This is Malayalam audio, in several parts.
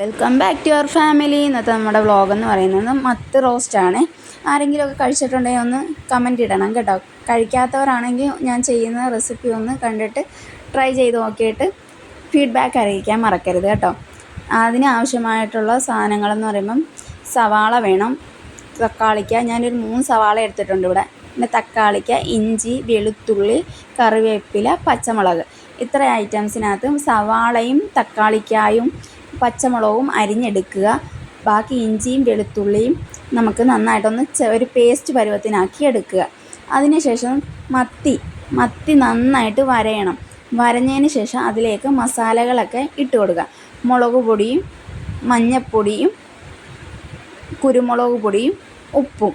Welcome back to your family. ഇന്നത്തെ നമ്മുടെ വ്ളോഗ് എന്ന് പറയുന്നത് മത്തി റോസ്റ്റാണ്. ആരെങ്കിലുമൊക്കെ കഴിച്ചിട്ടുണ്ടെങ്കിൽ ഒന്ന് കമൻറ്റ് ഇടണം കേട്ടോ. കഴിക്കാത്തവരാണെങ്കിൽ ഞാൻ ചെയ്യുന്ന റെസിപ്പി ഒന്ന് കണ്ടിട്ട് ട്രൈ ചെയ്ത് നോക്കിയിട്ട് ഫീഡ്ബാക്ക് അറിയിക്കാൻ മറക്കരുത് കേട്ടോ. അതിന് ആവശ്യമായിട്ടുള്ള സാധനങ്ങളെന്ന് പറയുമ്പം സവാള വേണം, തക്കാളിക്ക ഞാനൊരു 3 സവാള എടുത്തിട്ടുണ്ട് ഇവിടെ, പിന്നെ തക്കാളിക്ക, ഇഞ്ചി, വെളുത്തുള്ളി, കറിവേപ്പില, പച്ചമുളക്. ഇത്ര ഐറ്റംസിനകത്ത് സവാളയും തക്കാളിക്കായും പച്ചമുളകും അരിഞ്ഞെടുക്കുക. ബാക്കി ഇഞ്ചിയും വെളുത്തുള്ളിയും നമുക്ക് നന്നായിട്ടൊന്ന് ഒരു പേസ്റ്റ് പരുവത്തിനാക്കി എടുക്കുക. അതിനുശേഷം മത്തി നന്നായിട്ട് വരയണം. വരഞ്ഞതിന് ശേഷം അതിലേക്ക് മസാലകളൊക്കെ ഇട്ട് കൊടുക്കുക. മുളക് പൊടിയും മഞ്ഞൾപ്പൊടിയും കുരുമുളക് പൊടിയും ഉപ്പും.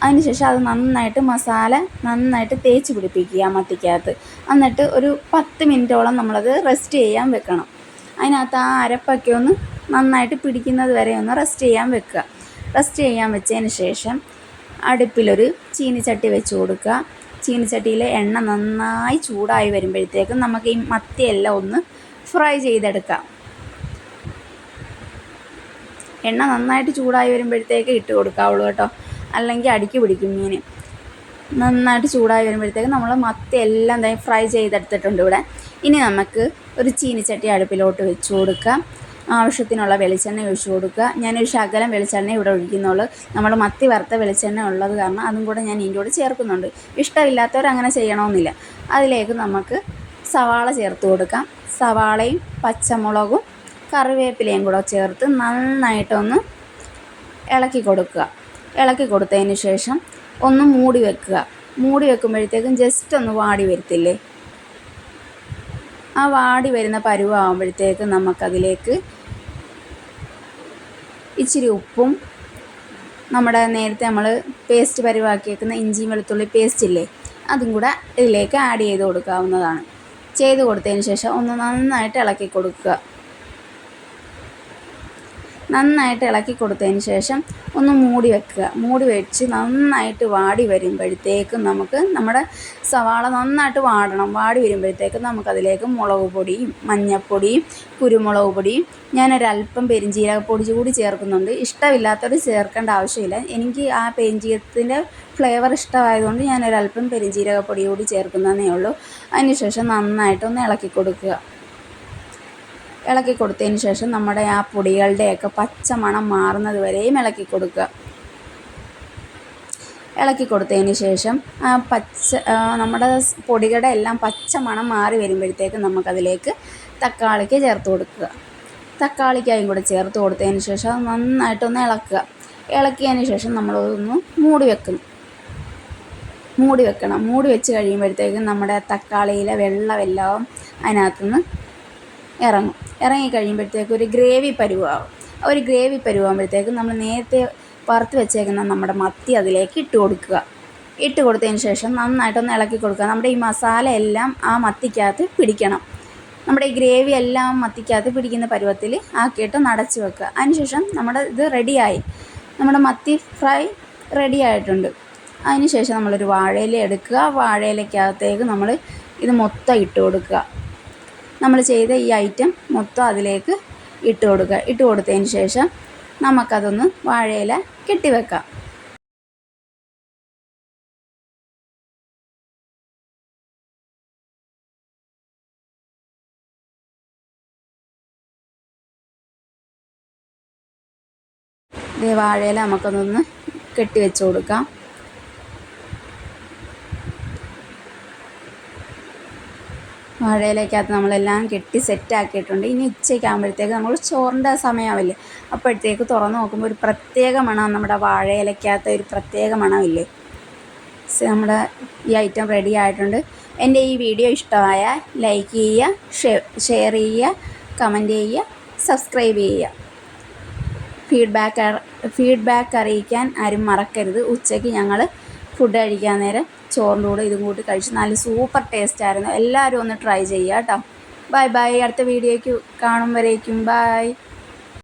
അതിനുശേഷം അത് മസാല നന്നായിട്ട് തേച്ച് പിടിപ്പിക്കുക മത്തിക്കകത്ത്. എന്നിട്ട് ഒരു 10 മിനിറ്റോളം നമ്മളത് റെസ്റ്റ് ചെയ്യാൻ വെക്കണം. അതിനകത്ത് ആ അരപ്പൊക്കെ ഒന്ന് നന്നായിട്ട് പിടിക്കുന്നത് വരെ ഒന്ന് റെസ്റ്റ് ചെയ്യാൻ വെക്കുക. റെസ്റ്റ് ചെയ്യാൻ വെച്ചതിന് ശേഷം അടുപ്പിലൊരു ചീനിച്ചട്ടി വെച്ച് കൊടുക്കുക. ചീനിച്ചട്ടിയിൽ എണ്ണ നന്നായി ചൂടായി വരുമ്പോഴത്തേക്കും നമുക്ക് ഈ മത്തിയെല്ലാം ഒന്ന് ഫ്രൈ ചെയ്തെടുക്കാം. എണ്ണ നന്നായിട്ട് ചൂടായി വരുമ്പോഴത്തേക്ക് ഇട്ട് കൊടുക്കാവുള്ളൂ കേട്ടോ, അല്ലെങ്കിൽ അടിക്ക് പിടിക്കും മീൻ. നന്നായിട്ട് ചൂടായി വരുമ്പോഴത്തേക്ക് നമ്മൾ മത്തി എല്ലാം ഫ്രൈ ചെയ്തെടുത്തിട്ടുണ്ട് ഇവിടെ. ഇനി നമുക്ക് ഒരു ചീനിച്ചട്ടി അടുപ്പിലോട്ട് വെച്ച് കൊടുക്കാം. ആവശ്യത്തിനുള്ള വെളിച്ചെണ്ണ ഒഴിച്ച് കൊടുക്കുക. ഞാനൊരു ശകലം വെളിച്ചെണ്ണ ഇവിടെ ഒഴിക്കുന്നുള്ളൂ. നമ്മൾ മത്തി വറുത്ത വെളിച്ചെണ്ണ ഉള്ളത് കാരണം അതും കൂടെ ഞാൻ ഇതിൻ്റെ കൂടെ ചേർക്കുന്നുണ്ട്. ഇഷ്ടമില്ലാത്തവർ അങ്ങനെ ചെയ്യണമെന്നില്ല. അതിലേക്ക് നമുക്ക് സവാള ചേർത്ത് കൊടുക്കാം. സവാളയും പച്ചമുളകും കറിവേപ്പിലയും കൂടെ ചേർത്ത് നന്നായിട്ടൊന്ന് ഇളക്കി കൊടുക്കുക. ഇളക്കി കൊടുത്തതിന് ശേഷം ഒന്ന് മൂടി വെക്കുക. മൂടി വെക്കുമ്പോഴത്തേക്കും ജസ്റ്റ് ഒന്ന് വാടി വരത്തില്ലേ, ആ വാടി വരുന്ന പരുവാകുമ്പോഴത്തേക്കും നമുക്കതിലേക്ക് ഇച്ചിരി ഉപ്പും നമ്മുടെ നേരത്തെ നമ്മൾ പേസ്റ്റ് പരുവാക്കിയേക്കുന്ന ഇഞ്ചിയും വെളുത്തുള്ളി പേസ്റ്റ് ഇല്ലേ, അതും കൂടെ ഇതിലേക്ക് ആഡ് ചെയ്ത് കൊടുക്കാവുന്നതാണ്. ചെയ്ത് കൊടുത്തതിന് ശേഷം ഒന്ന് നന്നായിട്ട് ഇളക്കി കൊടുക്കുക. നന്നായിട്ട് ഇളക്കി കൊടുത്തതിന് ശേഷം ഒന്ന് മൂടി വെക്കുക. മൂടി വെച്ച് നന്നായിട്ട് വാടി വരുമ്പോഴത്തേക്കും നമുക്ക് നമ്മുടെ സവാള നന്നായിട്ട് വാടണം. വാടി വരുമ്പോഴത്തേക്കും നമുക്കതിലേക്ക് മുളക് പൊടിയും മഞ്ഞൾപ്പൊടിയും കുരുമുളക് പൊടിയും ഞാനൊരല്പം പെരിഞ്ജീരകപ്പൊടി കൂടി ചേർക്കുന്നുണ്ട്. ഇഷ്ടമില്ലാത്തവർ ചേർക്കേണ്ട ആവശ്യമില്ല. എനിക്ക് ആ പെരിഞ്ജീരകത്തിൻ്റെ ഫ്ലേവർ ഇഷ്ടമായതുകൊണ്ട് ഞാനൊരല്പം പെരിഞ്ജീരകപ്പൊടി കൂടി ചേർക്കുന്നതേ ഉള്ളൂ. അതിനുശേഷം നന്നായിട്ടൊന്ന് ഇളക്കി കൊടുക്കുക. ഇളക്കി കൊടുത്തതിന് ശേഷം നമ്മുടെ ആ പൊടികളുടെയൊക്കെ പച്ച മണം മാറുന്നത് വരെയും ഇളക്കി കൊടുക്കുക. ഇളക്കി കൊടുത്തതിന് ശേഷം ആ നമ്മുടെ പൊടികളുടെ എല്ലാം പച്ച മണം മാറി വരുമ്പോഴത്തേക്ക് നമുക്കതിലേക്ക് തക്കാളിക്ക് ചേർത്ത് കൊടുക്കുക. തക്കാളിക്കായും കൂടെ ചേർത്ത് കൊടുത്തതിന് ശേഷം അത് നന്നായിട്ടൊന്ന് ഇളക്കുക. ഇളക്കിയതിന് ശേഷം നമ്മളതൊന്ന് മൂടി വെക്കണം. മൂടി വെച്ച് കഴിയുമ്പോഴത്തേക്കും നമ്മുടെ തക്കാളിയിലെ വെള്ളമെല്ലാം അതിനകത്തുനിന്ന് ഇറങ്ങിക്കഴിയുമ്പോഴത്തേക്കും ഒരു ഗ്രേവി പരുവാകും. ഒരു ഗ്രേവി പരുവാകുമ്പോഴത്തേക്കും നമ്മൾ നേരത്തെ വറുത്ത് വെച്ചേക്കുന്ന നമ്മുടെ മത്തി അതിലേക്ക് ഇട്ട് കൊടുക്കുക. ഇട്ട് കൊടുത്തതിന് ശേഷം നന്നായിട്ടൊന്ന് ഇളക്കി കൊടുക്കുക. നമ്മുടെ ഈ മസാല എല്ലാം ആ മത്തിക്കകത്ത് പിടിക്കണം. നമ്മുടെ ഈ ഗ്രേവി എല്ലാം മത്തിക്കകത്ത് പിടിക്കുന്ന പരുവത്തിൽ ആക്കിയിട്ട് നടച്ച് വെക്കുക. അതിനുശേഷം നമ്മുടെ ഇത് റെഡിയായി, നമ്മുടെ മത്തി ഫ്രൈ റെഡി ആയിട്ടുണ്ട്. അതിനുശേഷം നമ്മളൊരു വാഴയില എടുക്കുക. വാഴയിലക്കകത്തേക്ക് നമ്മൾ ഇത് മൊത്തം ഇട്ട് കൊടുക്കുക. നമ്മൾ ചെയ്ത ഈ ഐറ്റം മൊത്തം അതിലേക്ക് ഇട്ട് കൊടുക്കുക. ഇട്ട് കൊടുത്തതിന് ശേഷം നമുക്കതൊന്ന് വാഴയില കെട്ടിവെക്കാം. വാഴയില നമുക്കതൊന്ന് കെട്ടിവെച്ച് കൊടുക്കാം. വാഴയിലേക്കകത്ത് നമ്മളെല്ലാം കെട്ടി സെറ്റാക്കിയിട്ടുണ്ട്. ഇനി ഉച്ചയ്ക്കാകുമ്പോഴത്തേക്ക് നമ്മൾ ചോറിൻ്റെ സമയമാവില്ലേ, അപ്പോഴത്തേക്ക് തുറന്ന് നോക്കുമ്പോൾ ഒരു പ്രത്യേക മണം, നമ്മുടെ വാഴയിലക്കകത്ത് ഒരു പ്രത്യേക മണമില്ലേ. നമ്മുടെ ഈ ഐറ്റം റെഡി ആയിട്ടുണ്ട്. എൻ്റെ ഈ വീഡിയോ ഇഷ്ടമായാൽ ലൈക്ക് ചെയ്യുക, ഷെയർ ചെയ്യുക, കമൻറ്റ് ചെയ്യുക, സബ്സ്ക്രൈബ് ചെയ്യുക. ഫീഡ്ബാക്ക് അറിയിക്കാൻ ആരും മറക്കരുത്. ഉച്ചയ്ക്ക് ഞങ്ങൾ ഫുഡ് കഴിക്കാൻ നേരം ചോറിൻ്റെ കൂടെ ഇതും കൂട്ടി കഴിച്ച് നല്ല സൂപ്പർ ടേസ്റ്റ് ആയിരുന്നു. എല്ലാവരും ഒന്ന് ട്രൈ ചെയ്യുക കേട്ടോ. ബൈ. അടുത്ത വീഡിയോയ്ക്ക് കാണും വരേക്കും ബൈ.